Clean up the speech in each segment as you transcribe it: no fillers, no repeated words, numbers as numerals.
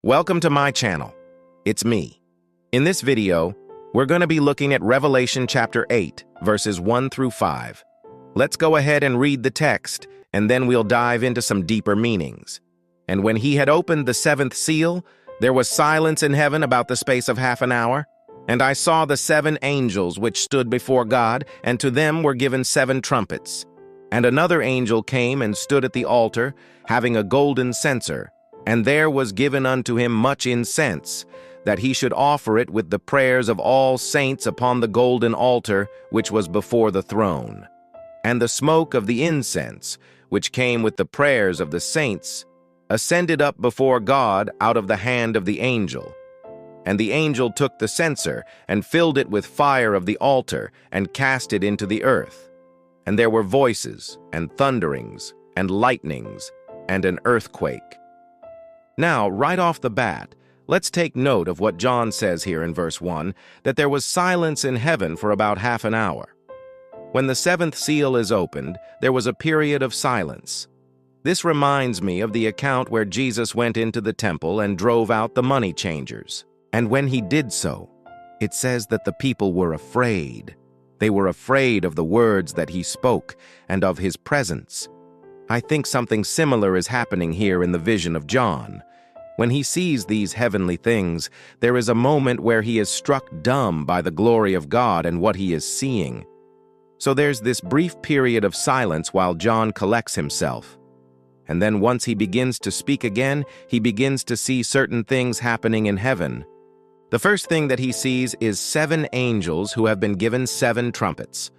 Welcome to my channel. It's me. In this video, we're going to be looking at Revelation chapter 8, verses 1 through 5. Let's go ahead and read the text, and then we'll dive into some deeper meanings. And when he had opened the seventh seal, there was silence in heaven about the space of half an hour. And I saw the 7 angels which stood before God, and to them were given 7 trumpets. And another angel came and stood at the altar, having a golden censer, and there was given unto him much incense, that he should offer it with the prayers of all saints upon the golden altar which was before the throne. And the smoke of the incense, which came with the prayers of the saints, ascended up before God out of the hand of the angel. And the angel took the censer, and filled it with fire of the altar, and cast it into the earth. And there were voices, and thunderings, and lightnings, and an earthquake. Now, right off the bat, let's take note of what John says here in verse 1, that there was silence in heaven for about half an hour. When the 7th seal is opened, there was a period of silence. This reminds me of the account where Jesus went into the temple and drove out the money changers. And when he did so, it says that the people were afraid. They were afraid of the words that he spoke and of his presence. I think something similar is happening here in the vision of John. When he sees these heavenly things, there is a moment where he is struck dumb by the glory of God and what he is seeing. So there's this brief period of silence while John collects himself. And then once he begins to speak again, he begins to see certain things happening in heaven. The first thing that he sees is 7 angels who have been given 7 trumpets.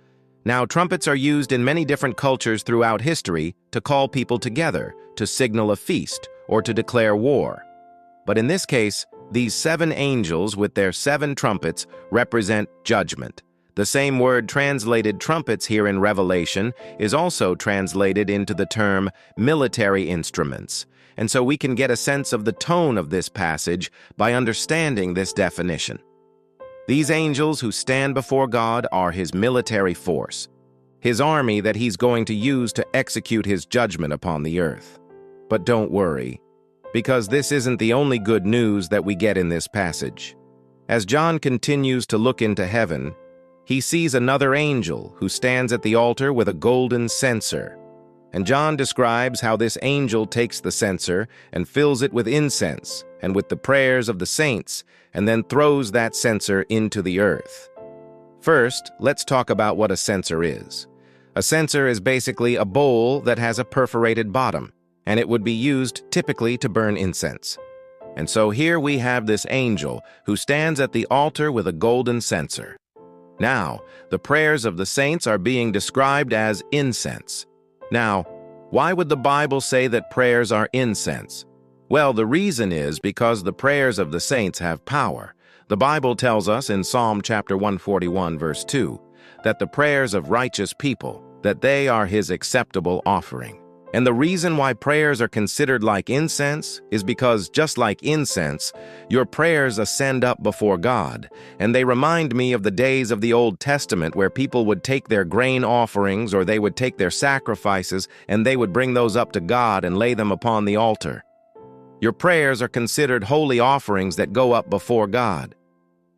Now, trumpets are used in many different cultures throughout history to call people together, to signal a feast, or to declare war. But in this case, these 7 angels with their 7 trumpets represent judgment. The same word translated trumpets here in Revelation is also translated into the term military instruments. And so we can get a sense of the tone of this passage by understanding this definition. These angels who stand before God are his military force, his army that he's going to use to execute his judgment upon the earth. But don't worry, because this isn't the only good news that we get in this passage. As John continues to look into heaven, he sees another angel who stands at the altar with a golden censer. And John describes how this angel takes the censer and fills it with incense and with the prayers of the saints, and then throws that censer into the earth. First, let's talk about what a censer is. A censer is basically a bowl that has a perforated bottom, and it would be used typically to burn incense. And so here we have this angel who stands at the altar with a golden censer. Now, the prayers of the saints are being described as incense. Now, why would the Bible say that prayers are incense? Well, the reason is because the prayers of the saints have power. The Bible tells us in Psalm chapter 141, verse 2, that the prayers of righteous people, that they are his acceptable offering. And the reason why prayers are considered like incense is because, just like incense, your prayers ascend up before God. And they remind me of the days of the Old Testament where people would take their grain offerings or they would take their sacrifices and they would bring those up to God and lay them upon the altar. Your prayers are considered holy offerings that go up before God.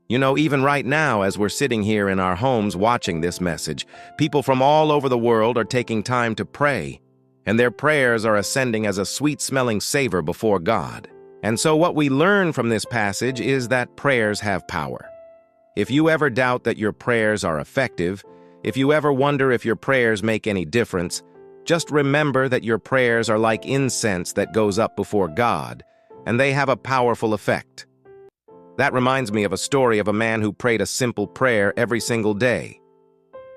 You know, even right now, as we're sitting here in our homes watching this message, people from all over the world are taking time to pray. And their prayers are ascending as a sweet-smelling savor before God. And so what we learn from this passage is that prayers have power. If you ever doubt that your prayers are effective, if you ever wonder if your prayers make any difference, just remember that your prayers are like incense that goes up before God, and they have a powerful effect. That reminds me of a story of a man who prayed a simple prayer every single day.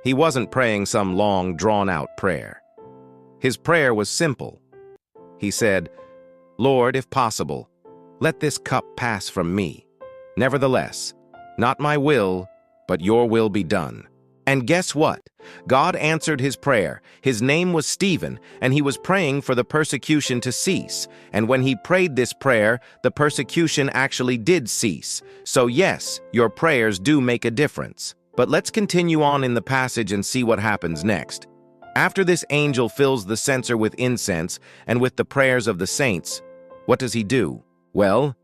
He wasn't praying some long, drawn-out prayer. His prayer was simple. He said, "Lord, if possible, let this cup pass from me. Nevertheless, not my will, but your will be done." And guess what? God answered his prayer. His name was Stephen, and he was praying for the persecution to cease. And when he prayed this prayer, the persecution actually did cease. So yes, your prayers do make a difference. But let's continue on in the passage and see what happens next. After this angel fills the censer with incense and with the prayers of the saints, what does he do? Well,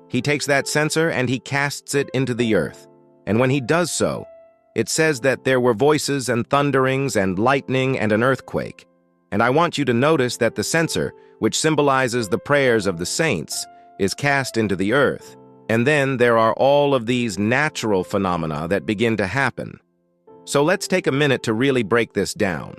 He takes that censer and he casts it into the earth. And when he does so, it says that there were voices and thunderings and lightning and an earthquake. And I want you to notice that the censer, which symbolizes the prayers of the saints, is cast into the earth. And then there are all of these natural phenomena that begin to happen. So let's take a minute to really break this down.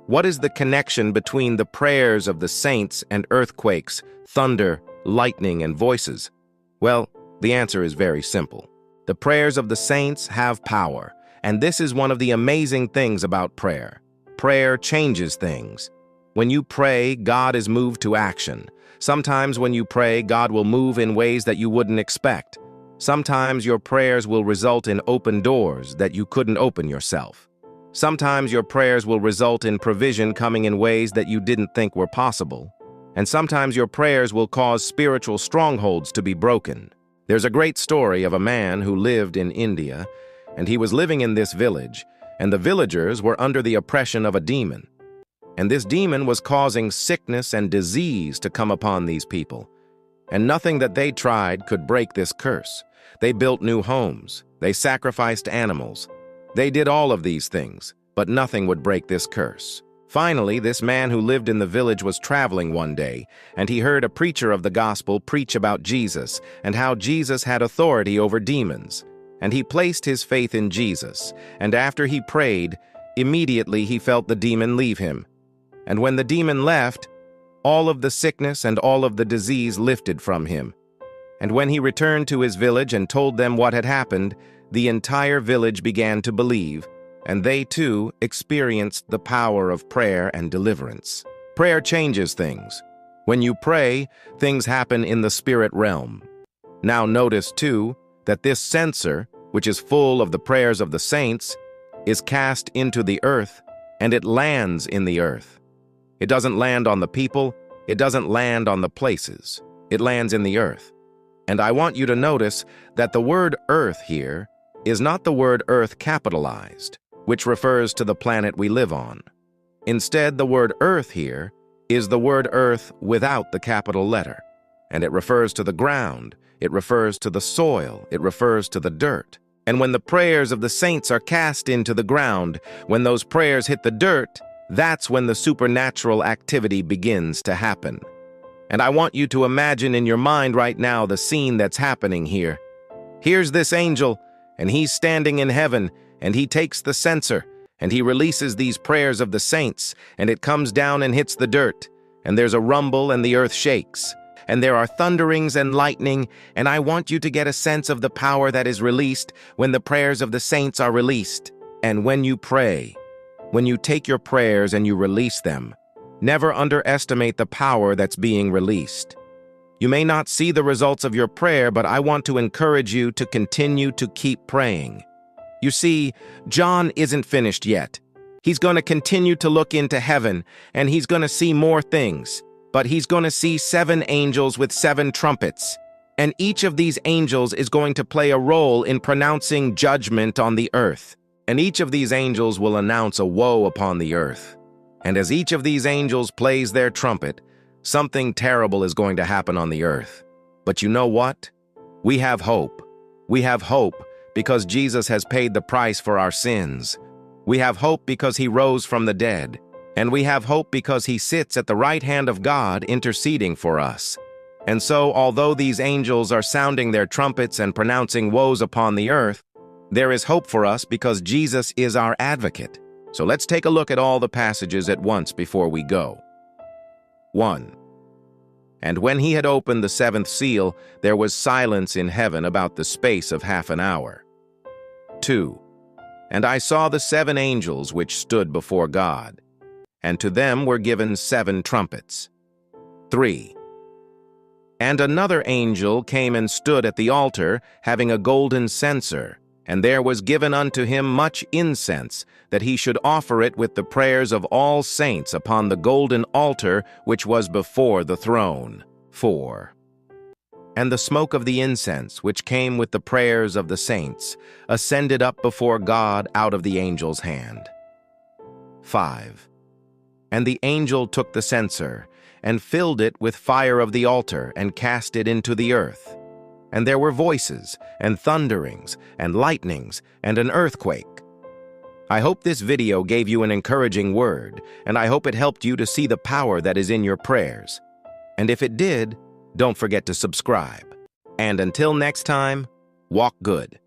What is the connection between the prayers of the saints and earthquakes, thunder, lightning, and voices? Well, the answer is very simple. The prayers of the saints have power, and this is one of the amazing things about prayer. Prayer changes things. When you pray, God is moved to action. Sometimes when you pray, God will move in ways that you wouldn't expect. Sometimes your prayers will result in open doors that you couldn't open yourself. Sometimes your prayers will result in provision coming in ways that you didn't think were possible. And sometimes your prayers will cause spiritual strongholds to be broken. There's a great story of a man who lived in India, and he was living in this village, and the villagers were under the oppression of a demon. And this demon was causing sickness and disease to come upon these people. And nothing that they tried could break this curse. They built new homes. They sacrificed animals. They did all of these things, but nothing would break this curse. Finally, this man who lived in the village was traveling one day, and he heard a preacher of the gospel preach about Jesus and how Jesus had authority over demons. And he placed his faith in Jesus, and after he prayed, immediately he felt the demon leave him. And when the demon left, all of the sickness and all of the disease lifted from him. And when he returned to his village and told them what had happened, the entire village began to believe, and they too experienced the power of prayer and deliverance. Prayer changes things. When you pray, things happen in the spirit realm. Now notice too that this censer, which is full of the prayers of the saints, is cast into the earth, and it lands in the earth. It doesn't land on the people, it doesn't land on the places. It lands in the earth. And I want you to notice that the word earth here is not the word earth capitalized, which refers to the planet we live on. Instead, the word earth here is the word earth without the capital letter, and it refers to the ground, it refers to the soil, it refers to the dirt. And when the prayers of the saints are cast into the ground, when those prayers hit the dirt, that's when the supernatural activity begins to happen. And I want you to imagine in your mind right now the scene that's happening here. Here's this angel, and he's standing in heaven, and he takes the censer, and he releases these prayers of the saints, and it comes down and hits the dirt, and there's a rumble and the earth shakes, and there are thunderings and lightning, and I want you to get a sense of the power that is released when the prayers of the saints are released. And when you pray, when you take your prayers and you release them, never underestimate the power that's being released. You may not see the results of your prayer, but I want to encourage you to continue to keep praying. You see, John isn't finished yet. He's going to continue to look into heaven, and he's going to see more things. But he's going to see 7 angels with 7 trumpets. And each of these angels is going to play a role in pronouncing judgment on the earth. And each of these angels will announce a woe upon the earth. And as each of these angels plays their trumpet, something terrible is going to happen on the earth. But you know what? We have hope. We have hope because Jesus has paid the price for our sins. We have hope because he rose from the dead. And we have hope because he sits at the right hand of God interceding for us. And so, although these angels are sounding their trumpets and pronouncing woes upon the earth, there is hope for us because Jesus is our advocate. So let's take a look at all the passages at once before we go. 1. And when he had opened the 7th seal, there was silence in heaven about the space of half an hour. 2. And I saw the 7 angels which stood before God, and to them were given 7 trumpets. 3. And another angel came and stood at the altar, having a golden censer, and there was given unto him much incense, that he should offer it with the prayers of all saints upon the golden altar which was before the throne. 4. And the smoke of the incense, which came with the prayers of the saints, ascended up before God out of the angel's hand. 5. And the angel took the censer, and filled it with fire of the altar, and cast it into the earth. and there were voices, and thunderings, and lightnings, and an earthquake. I hope this video gave you an encouraging word, and I hope it helped you to see the power that is in your prayers. And if it did, don't forget to subscribe. And until next time, walk good.